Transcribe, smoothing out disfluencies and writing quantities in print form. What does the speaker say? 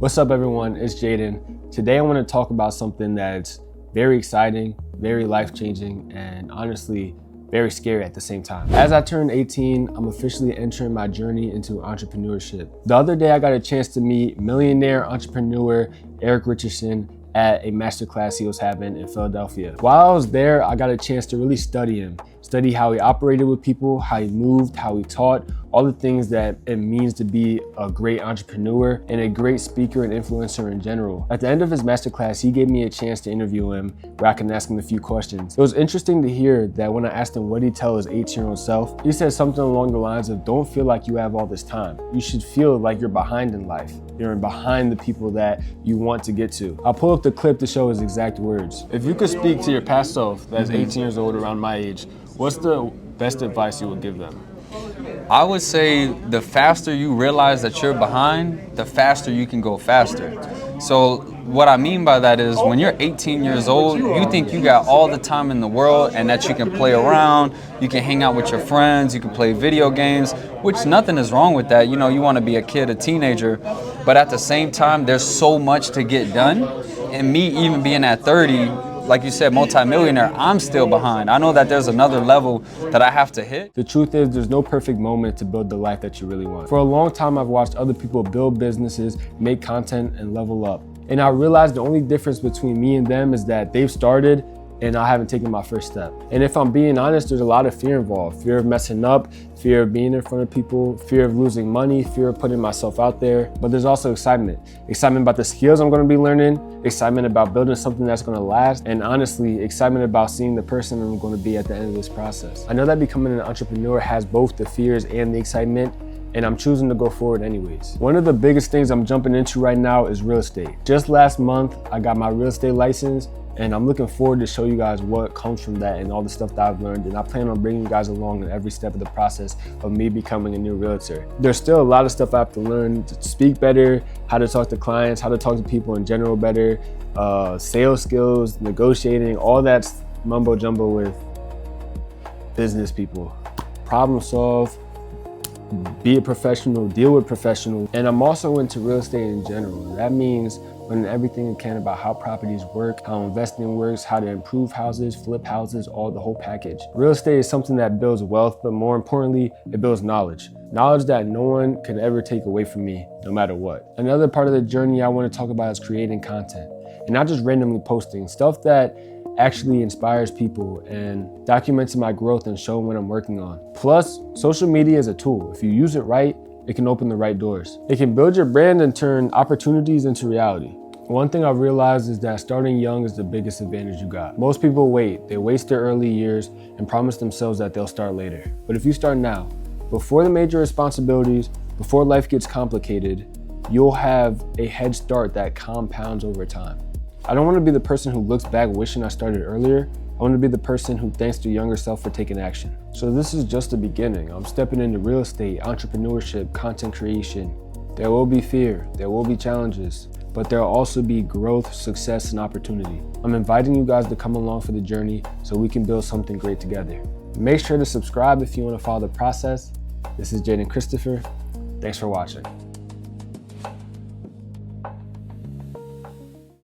What's up everyone, it's Jaden. Today I want to talk about something that's very exciting, very life-changing, and honestly, very scary at the same time. As I turned 18, I'm officially entering my journey into entrepreneurship. The other day I got a chance to meet millionaire entrepreneur Richardson at a masterclass he was having in Philadelphia. While I was there, I got a chance to really study him, study how he operated with people, how he moved, how he taught, all the things that it means to be a great entrepreneur and a great speaker and influencer in general. At the end of his masterclass, he gave me a chance to interview him where I can ask him a few questions. It was interesting to hear that when I asked him what he'd tell his 18-year-old self, he said something along the lines of, don't feel like you have all this time. You should feel like you're behind in life. You're behind the people that you want to get to. I'll pull up the clip to show his exact words. If you could speak to your past self that's 18 years old around my age, what's the best advice you would give them? I would say the faster you realize that you're behind, the faster you can go faster. So what I mean by that is when you're 18 years old, you think you got all the time in the world and that you can play around, you can hang out with your friends, you can play video games, which nothing is wrong with that. You know, you want to be a kid, a teenager, but at the same time, there's so much to get done. And me even being at 30, like you said, multi-millionaire, I'm still behind. I know that there's another level that I have to hit. The truth is there's no perfect moment to build the life that you really want. For a long time, I've watched other people build businesses, make content, and level up. And I realized the only difference between me and them is that they've started and I haven't taken my first step. And if I'm being honest, there's a lot of fear involved. Fear of messing up, fear of being in front of people, fear of losing money, fear of putting myself out there. But there's also excitement. Excitement about the skills I'm gonna be learning, excitement about building something that's gonna last, and honestly, excitement about seeing the person I'm gonna be at the end of this process. I know that becoming an entrepreneur has both the fears and the excitement, and I'm choosing to go forward anyways. One of the biggest things I'm jumping into right now is real estate. Just last month, I got my real estate license, and I'm looking forward to show you guys what comes from that and all the stuff that I've learned. And I plan on bringing you guys along in every step of the process of me becoming a new realtor. There's still a lot of stuff I have to learn to speak better, how to talk to clients, how to talk to people in general better, sales skills, negotiating, all that's mumbo jumbo with business people. Problem solve, be a professional, deal with professionals. And I'm also into real estate in general. That means learning everything you can about how properties work, how investing works, how to improve houses, flip houses, all the whole package. Real estate is something that builds wealth, but more importantly, it builds knowledge. Knowledge that no one can ever take away from me, no matter what. Another part of the journey I want to talk about is creating content. And not just randomly posting, stuff that actually inspires people and documenting my growth and showing what I'm working on. Plus, social media is a tool. If you use it right, it can open the right doors. It can build your brand and turn opportunities into reality. One thing I've realized is that starting young is the biggest advantage you got. Most people wait, they waste their early years and promise themselves that they'll start later. But if you start now, before the major responsibilities, before life gets complicated, you'll have a head start that compounds over time. I don't want to be the person who looks back wishing I started earlier. I want to be the person who thanks their younger self for taking action. So this is just the beginning. I'm stepping into real estate, entrepreneurship, content creation. There will be fear, there will be challenges, but there will also be growth, success, and opportunity. I'm inviting you guys to come along for the journey so we can build something great together. Make sure to subscribe if you want to follow the process. This is Jaden Christopher. Thanks for watching.